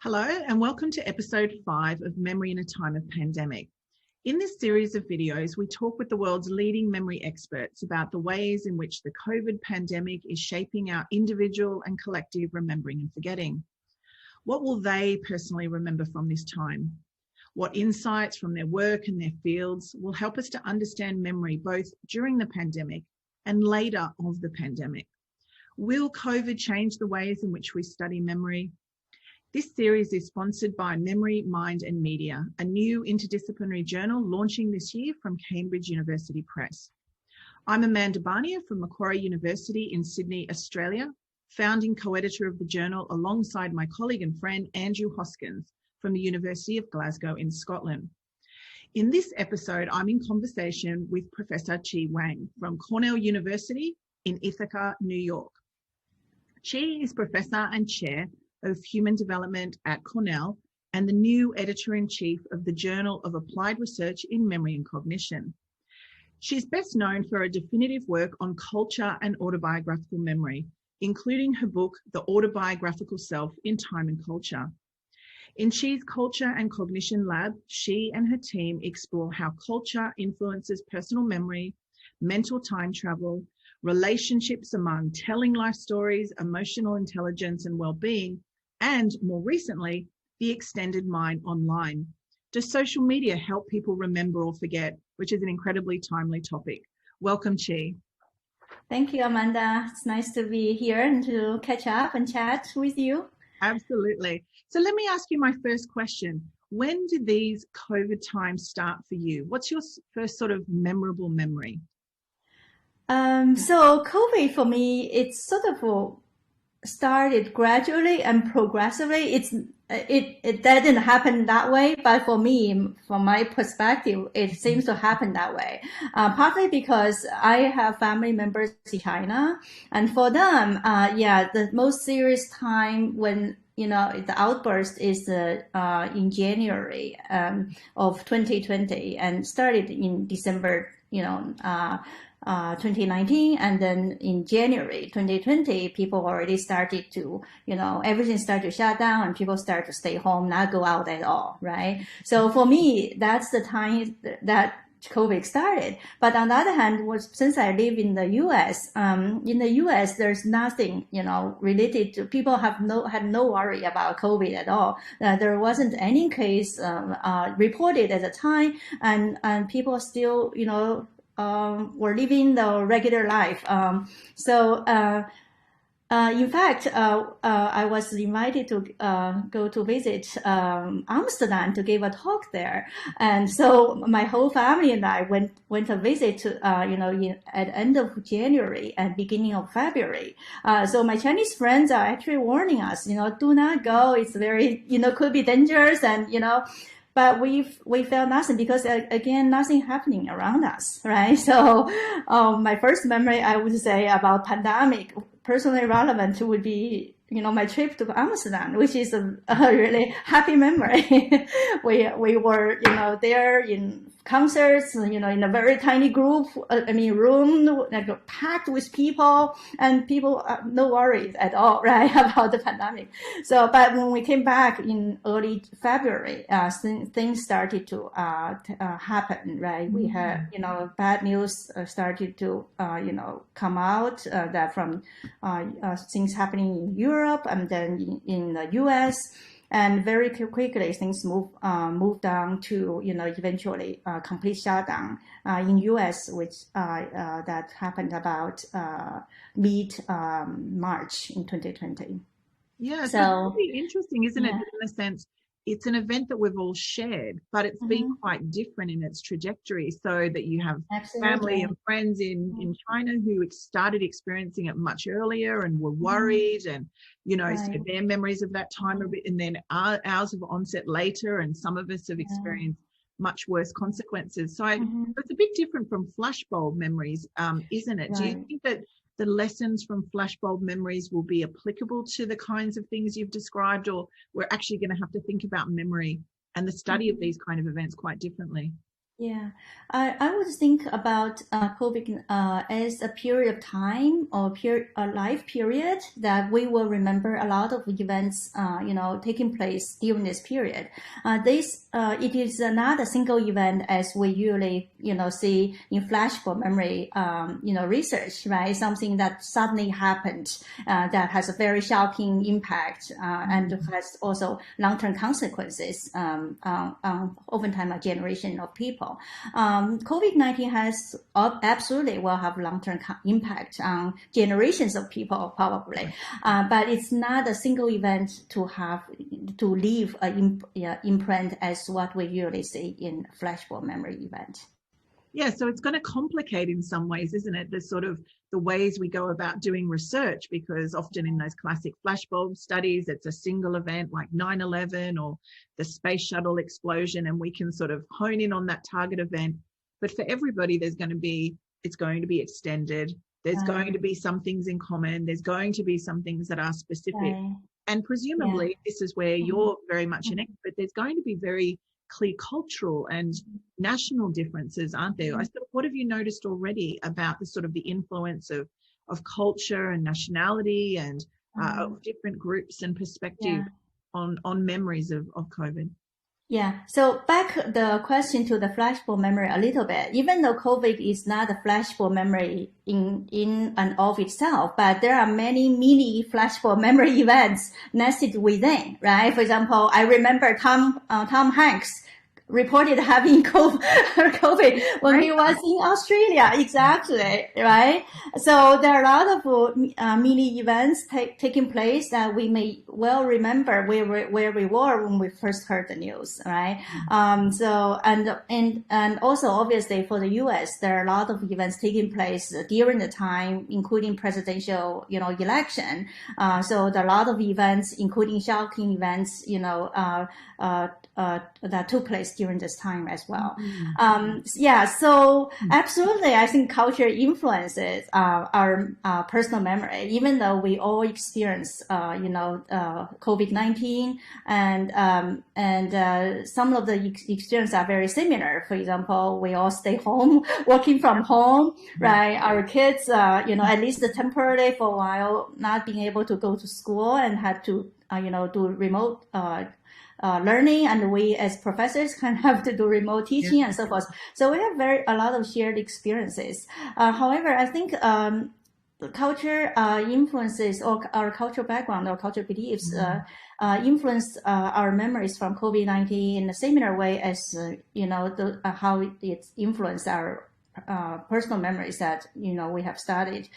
Hello and welcome to episode 5 of Memory in a Time of Pandemic. In this series of videos, we talk with the world's leading memory experts about the ways in which the COVID pandemic is shaping our individual and collective remembering and forgetting. What will they personally remember from this time? What insights from their work and their fields will help us to understand memory both during the pandemic and later of the pandemic? Will COVID change the ways in which we study memory? This series is sponsored by Memory, Mind and Media, a new interdisciplinary journal launching this year from Cambridge University Press. I'm Amanda Barnier from Macquarie University in Sydney, Australia, founding co-editor of the journal alongside my colleague and friend Andrew Hoskins from the University of Glasgow in Scotland. In this episode, I'm in conversation with Professor Qi Wang from Cornell University in Ithaca, New York. Qi is Professor and Chair of Human Development at Cornell and the new Editor-in-Chief of the Journal of Applied Research in Memory and Cognition. She's best known for her definitive work on culture and autobiographical memory, including her book, The Autobiographical Self in Time and Culture. In Qi's Culture and Cognition Lab, she and her team explore how culture influences personal memory, mental time travel, relationships among telling life stories, emotional intelligence and well-being, and more recently, the extended mind online. Does social media help people remember or forget, which is an incredibly timely topic? Welcome, Qi. Thank you, Amanda. It's nice to be here and to catch up and chat with you. Absolutely. So let me ask you my first question. When did these COVID times start for you? What's your first sort of memorable memory? So COVID for me, it's sort of started gradually and progressively. It didn't happen that way, but for me, from my perspective, it seems to happen that way. Partly because I have family members in China, and for them, the most serious time when the outburst is in January of 2020 and started in December 2019, and then in January 2020, people already started to, everything started to shut down and people start to stay home, not go out at all, right? So for me, that's the time that COVID started. But on the other hand, since I live in the US, there's nothing, related to, people had no worry about COVID at all. There wasn't any case reported at the time, and people still, were living the regular life. In fact, I was invited to go to visit Amsterdam to give a talk there, and so my whole family and I went a visit to at the end of January and beginning of February. So my Chinese friends are actually warning us, do not go. It's very could be dangerous, and But we felt nothing because, again, nothing happening around us, right? So my first memory, I would say, about pandemic, personally relevant, would be, my trip to Amsterdam, which is a really happy memory. we were, there in concerts, in a very tiny group, room, like packed with people, and people, no worries at all, right, about the pandemic. So, but when we came back in early February, things started to happen, right? We had, bad news started to, come out that from things happening in Europe and then in the US. And very quickly, things moved on to, eventually complete shutdown in US, which that happened about mid-March in 2020. Yeah, so it's really interesting, isn't it? In a sense, it's an event that we've all shared, but it's been quite different in its trajectory, so that you have family and friends in China who started experiencing it much earlier and were worried, and so their memories of that time are a bit, and then ours have onset later, and some of us have experienced much worse consequences. So it's a bit different from flashbulb memories, isn't it? Do you think that the lessons from flashbulb memories will be applicable to the kinds of things you've described, or we're actually going to have to think about memory and the study of these kind of events quite differently? Yeah, I would think about COVID as a period of time or a life period that we will remember a lot of events, taking place during this period. It is not a single event as we usually, see in flashbulb memory, research, right? Something that suddenly happened that has a very shocking impact and has also long-term consequences oftentimes a generation of people. COVID-19 has absolutely will have long-term impact on generations of people probably, but it's not a single event to leave an imprint as what we usually see in flashbulb memory event. Yeah, so it's going to complicate in some ways, isn't it? The ways we go about doing research, because often in those classic flashbulb studies, it's a single event like 9/11 or the space shuttle explosion, and we can sort of hone in on that target event. But for everybody, it's going to be extended. There's going to be some things in common. There's going to be some things that are specific. And presumably, this is where you're very much an expert. There's going to be very clear cultural and national differences, aren't there? What have you noticed already about the influence of culture and nationality and of different groups and perspective on memories of COVID? Yeah. So back the question to the flashbulb memory a little bit. Even though COVID is not a flashbulb memory in and of itself, but there are many mini flashbulb memory events nested within, right? For example, I remember Tom Hanks reported having COVID when he was in Australia. Exactly, right? So there are a lot of mini events taking place that we may well remember where we were when we first heard the news, right? So and also obviously for the U.S., there are a lot of events taking place during the time, including presidential, election. So there are a lot of events, including shocking events, that took place during this time as well. So absolutely, I think culture influences our personal memory, even though we all experience, COVID-19 and some of the experiences are very similar. For example, we all stay home, working from home, right? Our kids, at least temporarily for a while, not being able to go to school and had to, do remote learning, and we as professors can have to do remote teaching and so forth. So we have a lot of shared experiences. However, I think culture influences, or our cultural background or cultural beliefs influence our memories from COVID-19 in a similar way as how it influenced our personal memories that we have studied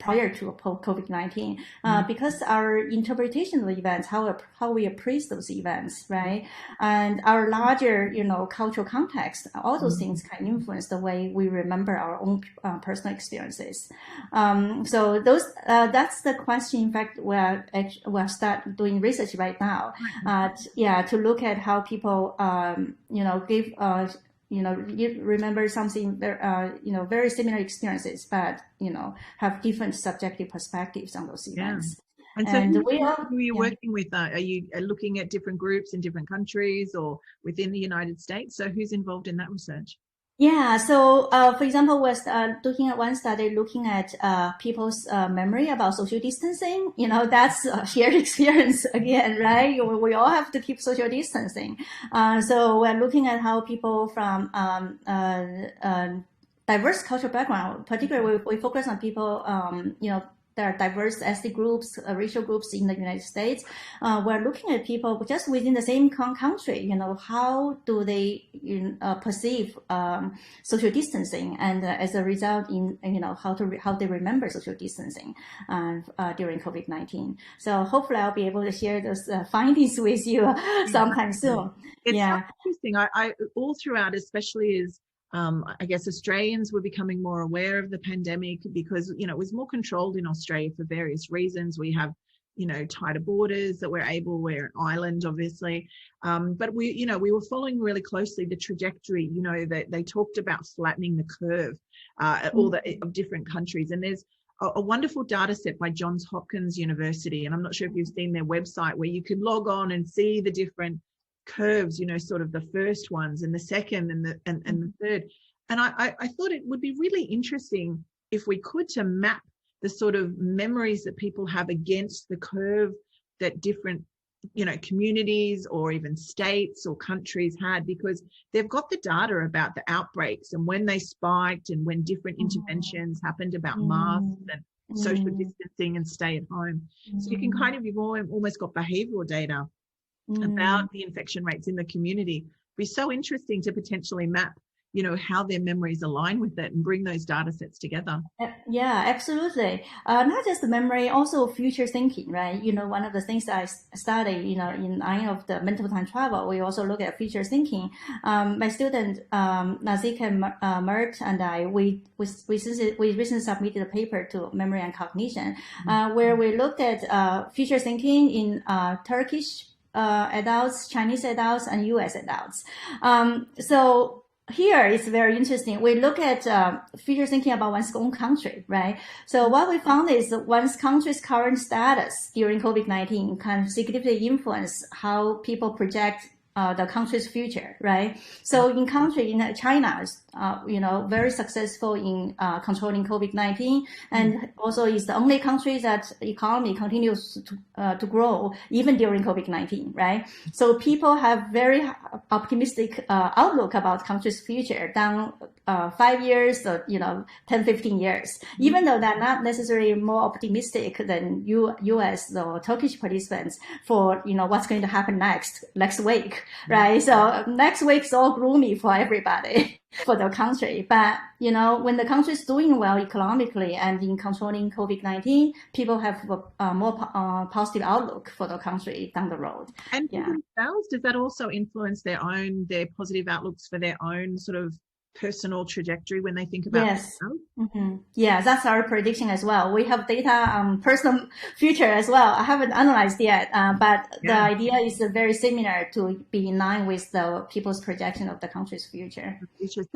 prior to COVID-19, because our interpretation of events, how we appraise those events, right, and our larger, cultural context, all those things can influence the way we remember our own personal experiences. So that's the question. In fact, we'll start doing research right now, to look at how people, give. Remember something, very similar experiences, but, have different subjective perspectives on those events. And so who are you working with? Are you looking at different groups in different countries or within the United States? So who's involved in that research? Yeah, so for example, we're looking at one study looking at people's memory about social distancing. That's a shared experience again, right? We all have to keep social distancing. So we're looking at how people from diverse cultural background, particularly we focus on people, there are diverse ethnic groups, racial groups in the United States. We're looking at people just within the same country. How do they perceive social distancing, and as a result, how they remember social distancing during COVID-19. So hopefully, I'll be able to share those findings with you sometime soon. It's so interesting. I all throughout, especially as I guess Australians were becoming more aware of the pandemic because, it was more controlled in Australia for various reasons. We have, tighter borders that we're an island, obviously. But we were following really closely the trajectory, that they talked about flattening the curve of different countries. And there's a wonderful data set by Johns Hopkins University. And I'm not sure if you've seen their website where you can log on and see the different curves, you know, sort of the first ones and the second and the third. And I thought it would be really interesting if we could to map the sort of memories that people have against the curve that different, you know, communities or even states or countries had, because they've got the data about the outbreaks and when they spiked and when different interventions happened about masks and social distancing and stay at home. So you can kind of, you've almost got behavioral data about the infection rates in the community. It'd be so interesting to potentially map, you know, how their memories align with it and bring those data sets together. Yeah, absolutely. Not just the memory, also future thinking, right? You know, one of the things that I study, you know, in line of the mental time travel, we also look at future thinking. My student, Nazik and Mert and I, we recently submitted a paper to Memory and Cognition, where we looked at future thinking in Turkish adults, Chinese adults, and US adults. So here it's very interesting. We look at future thinking about one's own country, right? So what we found is that one's country's current status during COVID-19 can significantly influence how people project the country's future, right? So in China is, you know, very successful in controlling COVID-19, and also is the only country that economy continues to grow even during COVID-19, right? So people have very optimistic outlook about country's future down 5 years or, you know, 10, 15 years, even though they're not necessarily more optimistic than US or Turkish participants for, you know, what's going to happen next week, right? So next week's all gloomy for everybody. For the country. But, you know, when the country is doing well economically and in controlling COVID-19, people have a more positive outlook for the country down the road. And for themselves, does that also influence their positive outlooks for their own sort of personal trajectory when they think about themselves? Yeah, that's our prediction as well. We have data on personal future as well. I haven't analyzed yet, but the idea is very similar to be in line with the people's projection of the country's future. So is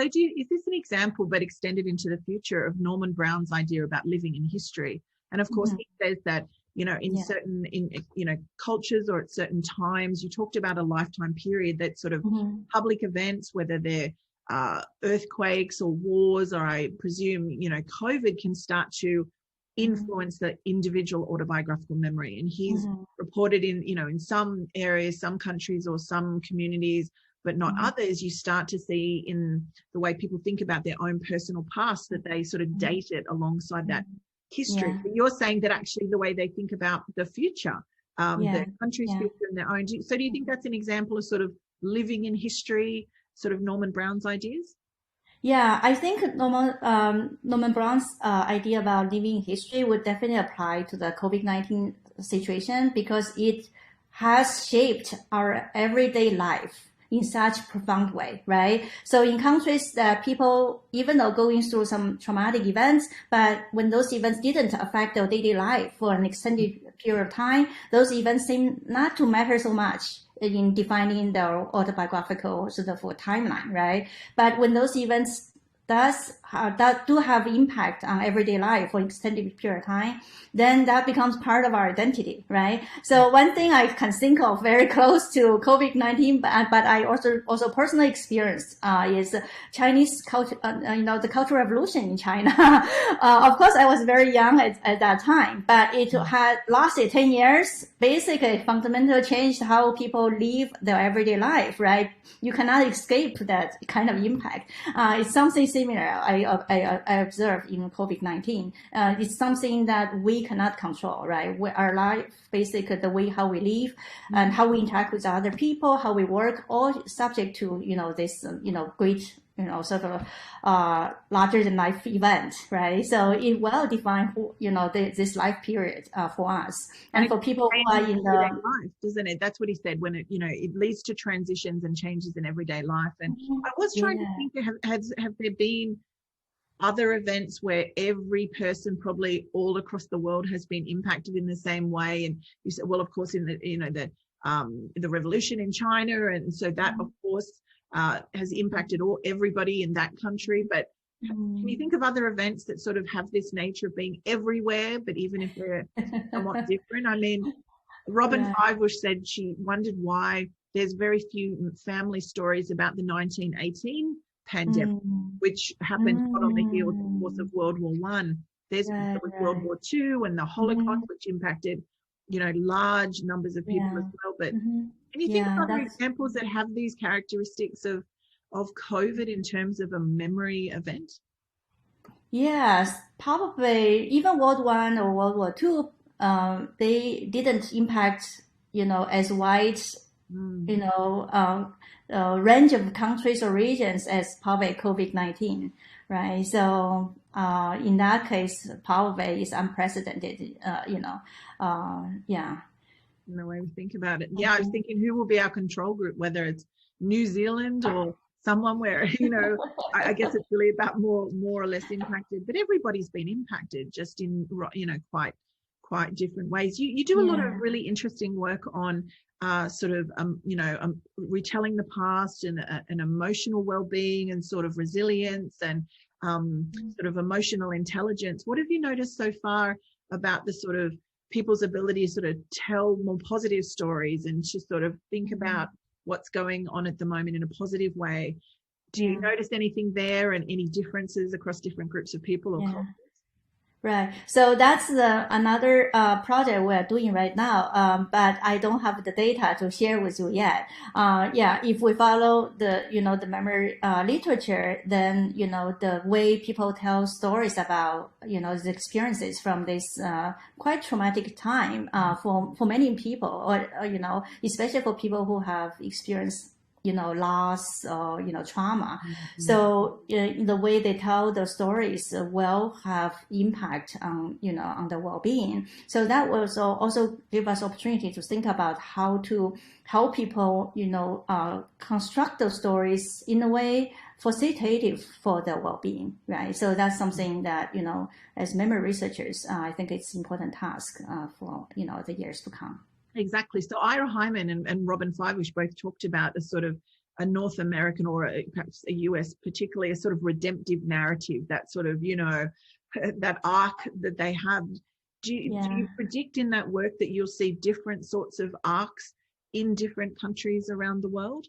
this an example, but extended into the future, of Norman Brown's idea about living in history? And of course, he says that, you know, in certain, you know, cultures or at certain times, you talked about a lifetime period, that sort of public events, whether they're earthquakes or wars, or I presume, you know, COVID can start to influence the individual autobiographical memory. And he's reported in, you know, in some areas, some countries or some communities, but not others, you start to see in the way people think about their own personal past that they sort of date it alongside that history. But you're saying that actually the way they think about the future, the country's future and their own. So do you think that's an example of sort of living in history, sort of Norman Brown's ideas? Yeah, I think Norman Brown's idea about living in history would definitely apply to the COVID-19 situation, because it has shaped our everyday life in such profound way, right? So in countries that people, even though going through some traumatic events, but when those events didn't affect their daily life for an extended period of time, those events seem not to matter so much in defining their autobiographical sort of timeline, right? But when those events that do have impact on everyday life for extended period of time, then that becomes part of our identity, right? So one thing I can think of very close to COVID-19, but I also personally experienced is Chinese culture, you know, the Cultural Revolution in China. Of course, I was very young at that time, but it had lasted 10 years. Basically, fundamentally changed how people live their everyday life, right? You cannot escape that kind of impact. It's something similar I observed in COVID-19. It's something that we cannot control, right? Our life, basically the way how we live and how we interact with other people, how we work, all subject to, you know, this, you know, great, you know, sort of larger than life event, right? So it will define, you know, this life period for us and for people who are in the life, doesn't it? That's what he said, when it, you know, it leads to transitions and changes in everyday life. And I was trying to think, have there been other events where every person probably all across the world has been impacted in the same way? And you said, well, of course, in the, you know, the revolution in China, and so that of course has impacted everybody in that country. But can you think of other events that sort of have this nature of being everywhere, but even if they're somewhat different? I mean, Robin Fivebush said she wondered why there's very few family stories about the 1918 pandemic, which happened hot on the heels, of course, of World War One. There was World War II and the Holocaust, which impacted, large numbers of people as well. But can you think of other examples that have these characteristics of COVID in terms of a memory event? Yes, probably even World War I or World War II, they didn't impact, as wide, range of countries or regions as probably COVID-19, right? So in that case, probably is unprecedented, yeah. In the way we think about it. Yeah, I was thinking who will be our control group, whether it's New Zealand or someone where, I guess it's really about more or less impacted, but everybody's been impacted just in, quite different ways. You do a lot of really interesting work on retelling the past and emotional well-being and sort of resilience and sort of emotional intelligence. What have you noticed so far about the sort of people's ability to sort of tell more positive stories and to sort of think about what's going on at the moment in a positive way? Do you notice anything there and any differences across different groups of people or cultures? Right. So that's another project we're doing right now, but I don't have the data to share with you yet. If we follow the memory literature, then, the way people tell stories about, the experiences from this quite traumatic time for many people, or especially for people who have experienced loss or, trauma. So, the way they tell the stories will have impact on, on the well-being. So that will also give us opportunity to think about how to help people, construct those stories in a way facilitative for their well-being, right? So that's something that, as memory researchers, I think it's an important task for, the years to come. Exactly. So Ira Hyman and Robin Fleibush both talked about a sort of a North American or perhaps a US, particularly a sort of redemptive narrative, that sort of, that arc that they have. Do you predict in that work that you'll see different sorts of arcs in different countries around the world?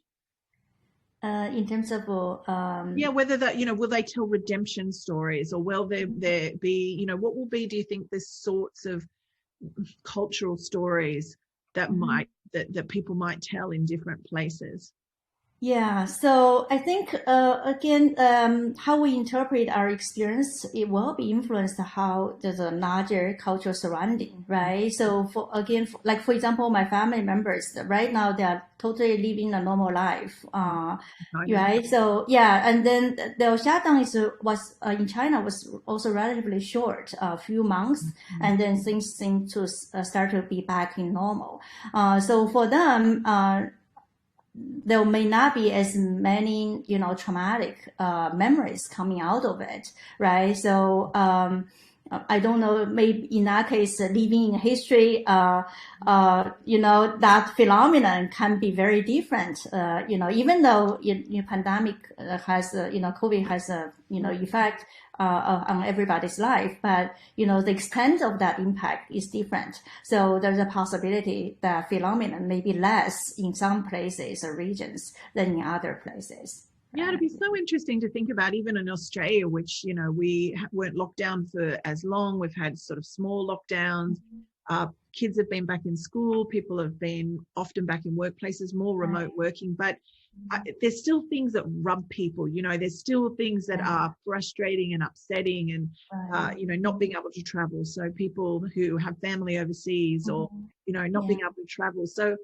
In terms of whether that will they tell redemption stories, or will there be what will be, do you think, the sorts of cultural stories that that people might tell in different places? Yeah, so I think again, how we interpret our experience, it will be influenced how there's a larger cultural surrounding, right? So for example, my family members right now, they are totally living a normal life, right? So and then the shutdown was in China was also relatively short, a few months, and then things seem to start to be back in normal. So for them, there may not be as many, traumatic memories coming out of it, right? So I don't know, maybe in that case, living in history, that phenomenon can be very different. Even though pandemic has, COVID has a, effect on everybody's life, but the extent of that impact is different. So there's a possibility that phenomenon may be less in some places or regions than in other places. Yeah, it'd be so interesting to think about, even in Australia, which, we weren't locked down for as long. We've had sort of small lockdowns. Kids have been back in school. People have been often back in workplaces, more remote working. But there's still things that rub people. There's still things that are frustrating and upsetting, and, not being able to travel. So people who have family overseas or, not being able to travel. So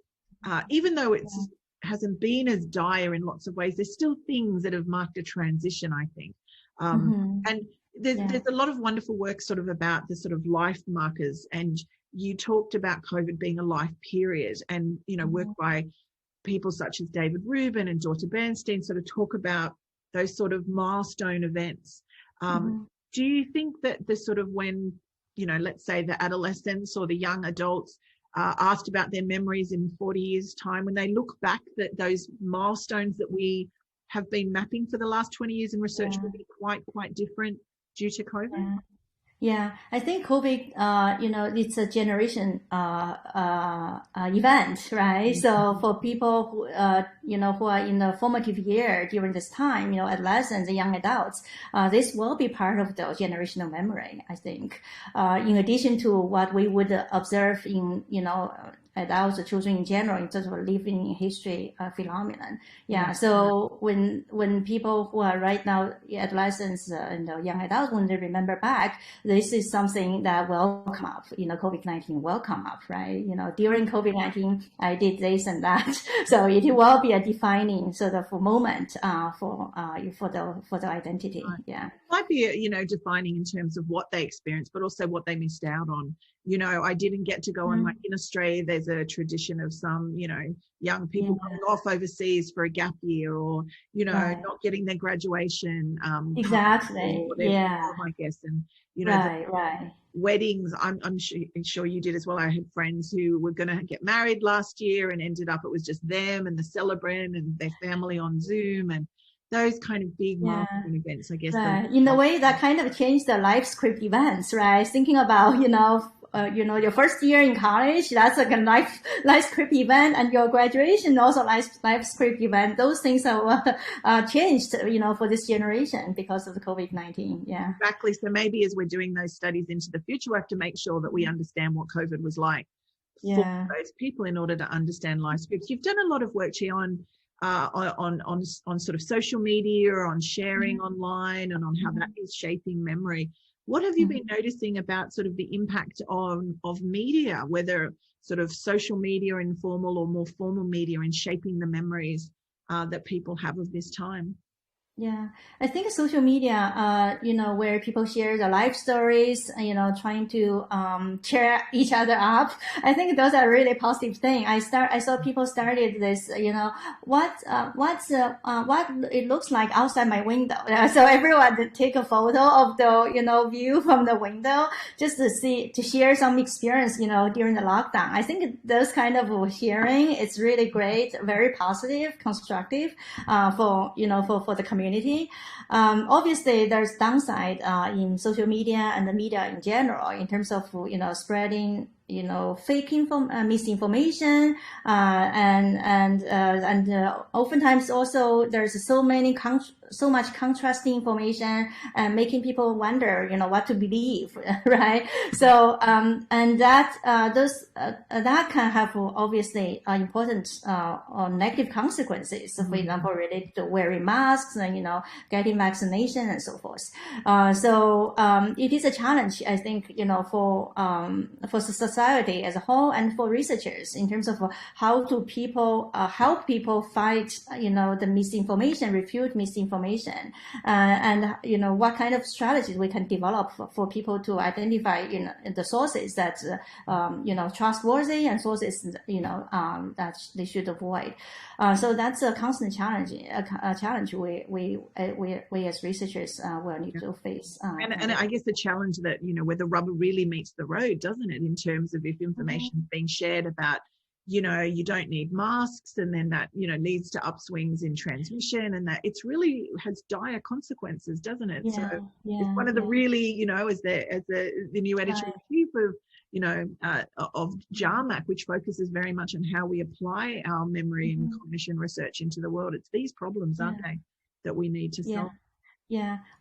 even though it's hasn't been as dire in lots of ways, there's still things that have marked a transition, I think. And there's a lot of wonderful work sort of about the sort of life markers, and you talked about COVID being a life period, and work by people such as David Rubin and Dorota Bernstein sort of talk about those sort of milestone events. Do you think that the sort of when, let's say the adolescents or the young adults asked about their memories in 40 years' time, when they look back, that those milestones that we have been mapping for the last 20 years in research will be quite different due to COVID? Yeah, I think COVID, it's a generation event, right? So for people who are in the formative year during this time, adolescents and young adults, this will be part of the generational memory, I think. In addition to what we would observe in, adults or children in general in terms of living history phenomenon. Yeah. So when people who are right now adolescents and young adults, when they remember back, this is something that will come up. COVID-19 will come up, right? During COVID-19, I did this and that. So it will be a defining sort of moment for the identity. Right. Yeah. It might be, defining in terms of what they experienced, but also what they missed out on. I didn't get to go on, like in Australia, there's a tradition of some, young people going off overseas for a gap year, or, not getting their graduation. Exactly. Yeah. I guess. And, right. Weddings, I'm sure you did as well. I had friends who were going to get married last year and ended up, it was just them and the celebrant and their family on Zoom, and those kind of big milestone events, I guess. Right. In a way, that kind of changed the life script events, right? Thinking about, your first year in college, that's like a life script event, and your graduation also life script event. Those things are changed, for this generation because of the COVID-19. Yeah. Exactly. So maybe as we're doing those studies into the future, we have to make sure that we understand what COVID was like for those people in order to understand life scripts. You've done a lot of work here on sort of social media, or on sharing online, and on how that is shaping memory. What have you been noticing about sort of the impact of media, whether sort of social media, informal or more formal media, in shaping the memories that people have of this time? Yeah, I think social media, where people share their life stories, trying to cheer each other up. I think those are really positive thing. I saw people started this, what it looks like outside my window. So everyone would take a photo of the, view from the window, just to share some experience, during the lockdown. I think those kind of sharing, it's really great, very positive, constructive, for the community. Obviously, there's downside in social media and the media in general in terms of spreading fake misinformation, and oftentimes also there's so much contrasting information, and making people wonder, what to believe, right? So, and that can have obviously important or negative consequences. So, for example, related to wearing masks and getting vaccination and so forth. So it is a challenge, I think, for society as a whole, and for researchers, in terms of how to help people fight, the misinformation, refute misinformation, and what kind of strategies we can develop for people to identify the sources that trustworthy, and sources that they should avoid. So that's a constant challenge. A challenge we as researchers will need to face. And I guess the challenge that where the rubber really meets the road, doesn't it? In terms of if information is being shared about you don't need masks, and then that leads to upswings in transmission, and that it's really has dire consequences, doesn't it? So it's one of the really as the new editor-in-chief of JARMAC, which focuses very much on how we apply our memory and cognition research into the world. It's these problems, aren't they, that we need to solve?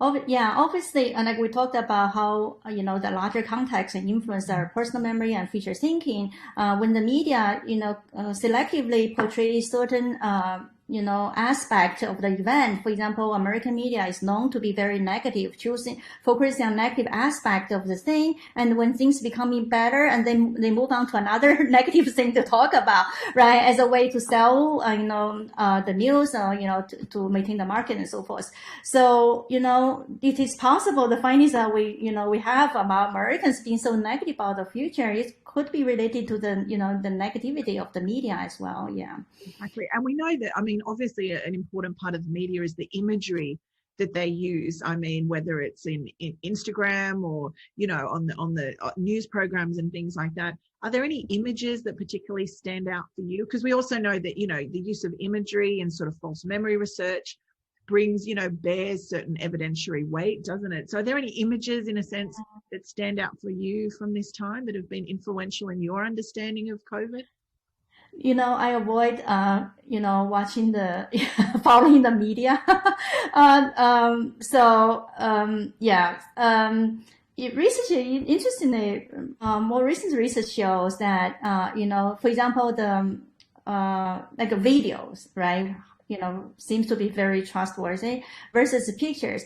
Obviously, and like we talked about how, the larger context and influence our personal memory and future thinking, when the media, selectively portrays certain, aspect of the event. For example, American media is known to be very negative, focusing on negative aspect of the thing. And when things becoming better, and then they move on to another negative thing to talk about, right? As a way to sell, the news, to maintain the market and so forth. So, it is possible the findings that we have about Americans being so negative about the future, it could be related to the, the negativity of the media as well. Yeah. Exactly. And we know that, obviously an important part of the media is the imagery that they use. Whether it's in Instagram or, on the news programs and things like that. Are there any images that particularly stand out for you? Because we also know that, the use of imagery and sort of false memory research brings, bears certain evidentiary weight, doesn't it? So are there any images, in a sense, that stand out for you from this time that have been influential in your understanding of COVID? I avoid, watching following the media. Research, interestingly, more recent research shows that, for example, like videos, right? Seems to be very trustworthy versus the pictures.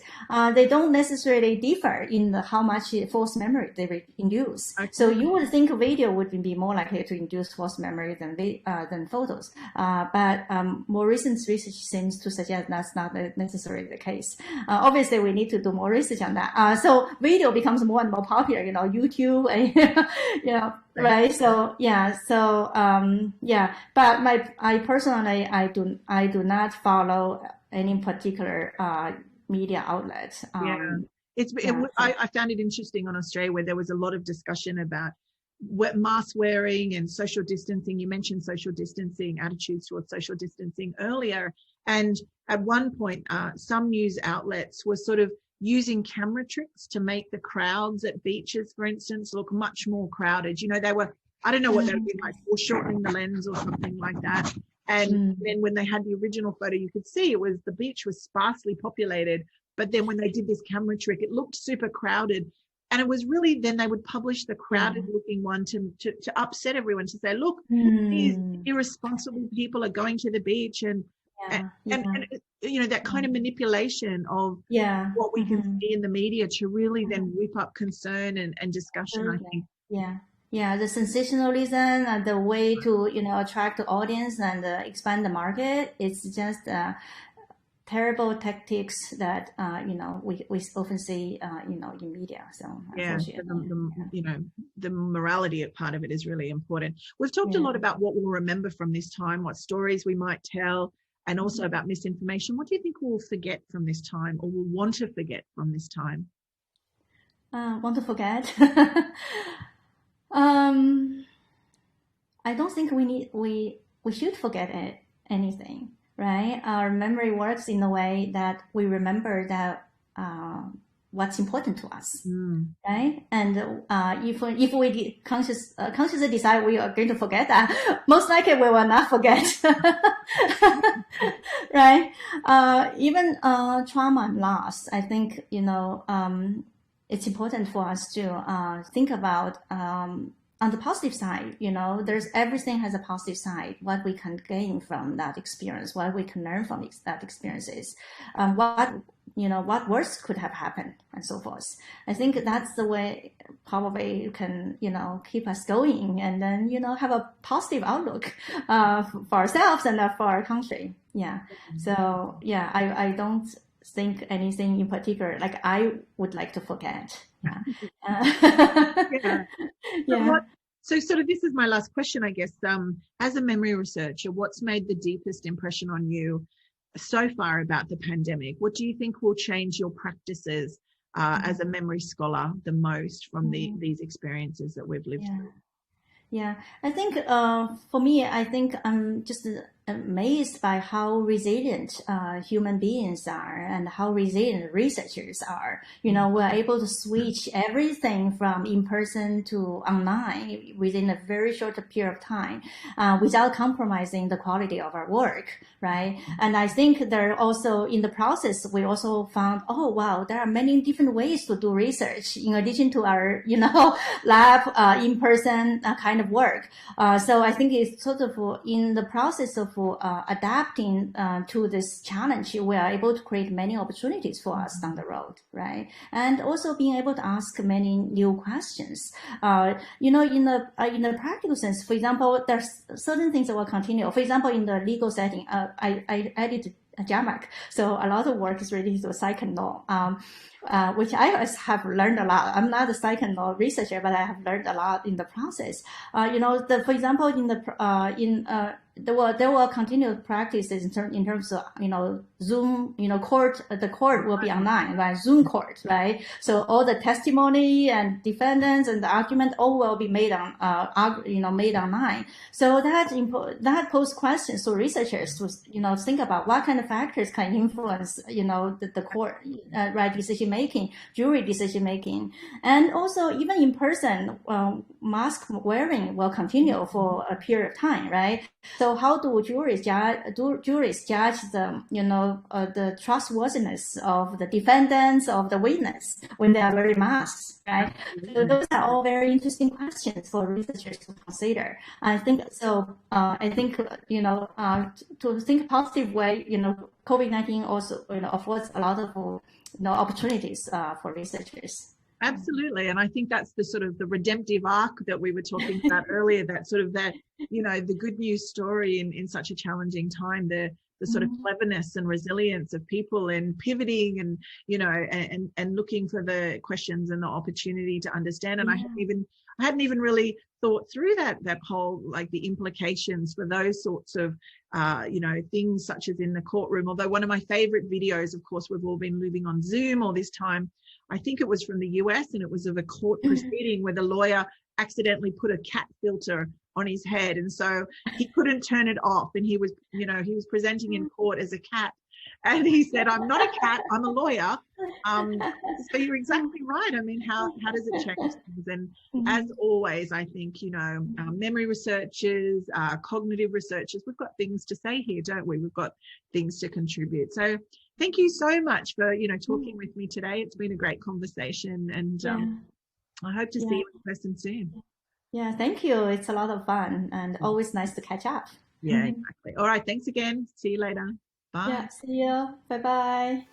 They don't necessarily differ in how much false memory they induce. Okay. So you would think video would be more likely to induce false memory than photos. But more recent research seems to suggest that's not necessarily the case. Obviously, we need to do more research on that. So video becomes more and more popular, YouTube, and, right. So but I personally, I do not follow any particular media outlet. I found it interesting on Australia, where there was a lot of discussion about mask wearing and social distancing. You mentioned social distancing, attitudes towards social distancing earlier, and at one point, some news outlets were sort of using camera tricks to make the crowds at beaches, for instance, look much more crowded. They were, I don't know what they would be like, foreshortening the lens or something like that. And then when they had the original photo, you could see the beach was sparsely populated. But then when they did this camera trick, it looked super crowded. And it was really, then they would publish the crowded looking one to upset everyone, to say, look, these irresponsible people are going to the beach, and that kind of manipulation of what we can see in the media to really then whip up concern and discussion, I think. Yeah, the sensationalism and the way to, attract the audience and expand the market, it's just terrible tactics that, we often see, in media. So the morality part of it is really important. We've talked a lot about what we'll remember from this time, what stories we might tell, and also about misinformation. What do you think we'll forget from this time, or will want to forget from this time? Want to forget? I don't think we should forget anything, right? Our memory works in a way that we remember that what's important to us, right? And if we consciously decide we are going to forget that, most likely we will not forget, right? Even trauma and loss, I think it's important for us to think about on the positive side. Everything has a positive side. What we can gain from that experience, what we can learn from that experiences, what worse could have happened, and so forth. I think that's the way probably can keep us going, and then have a positive outlook for ourselves and for our country. Yeah. So I don't think anything in particular like I would like to forget. So sort of this is my last question, I guess. As a memory researcher, what's made the deepest impression on you so far about the pandemic? What do you think will change your practices as a memory scholar the most from these experiences that we've lived through? Yeah, I think for me, I think I'm just amazed by how resilient human beings are and how resilient researchers are. We're able to switch everything from in-person to online within a very short period of time without compromising the quality of our work, right? And I think there also, in the process, we also found, oh, wow, there are many different ways to do research in addition to our, lab, in-person kind of work. So I think it's sort of in the process of adapting to this challenge, we are able to create many opportunities for us down the road, right? And also being able to ask many new questions. In the practical sense, for example, there's certain things that will continue. For example, in the legal setting, I added JAMAC, so a lot of work is related to second law. Which I have learned a lot. I'm not a second law researcher, but I have learned a lot in the process. For example, there will continue practices in terms of, Zoom, the court will be online, right? Zoom court, right? So all the testimony and defendants and the argument all will be made made online. So that poses questions to researchers to, think about what kind of factors can influence, the court, right, decision making, jury decision making. And also even in person, mask wearing will continue for a period of time, right? So how do juries judge the trustworthiness of the defendants, of the witness when they are wearing masks, right? So those are all very interesting questions for researchers to consider. I think so. To think positive way, COVID-19 also affords a lot of opportunities for researchers. Absolutely. And I think that's the sort of the redemptive arc that we were talking about earlier, that sort of the good news story in such a challenging time, the sort of cleverness and resilience of people in pivoting and, and looking for the questions and the opportunity to understand. And I hadn't even really thought through that whole, like the implications for those sorts of, things such as in the courtroom. Although one of my favorite videos, of course, we've all been living on Zoom all this time. I think it was from the US, and it was of a court proceeding where the lawyer accidentally put a cat filter on his head, and so he couldn't turn it off, and he was presenting in court as a cat, and he said, "I'm not a cat, I'm a lawyer." So you're exactly right. I mean, how does it change things? And as always, I think, memory researchers, cognitive researchers, we've got things to say here, don't we? We've got things to contribute. So thank you so much for, talking with me today. It's been a great conversation, and I hope to see you in person soon. Yeah, thank you. It's a lot of fun and always nice to catch up. Yeah, exactly. All right. Thanks again. See you later. Bye. Yeah, see you. Bye-bye.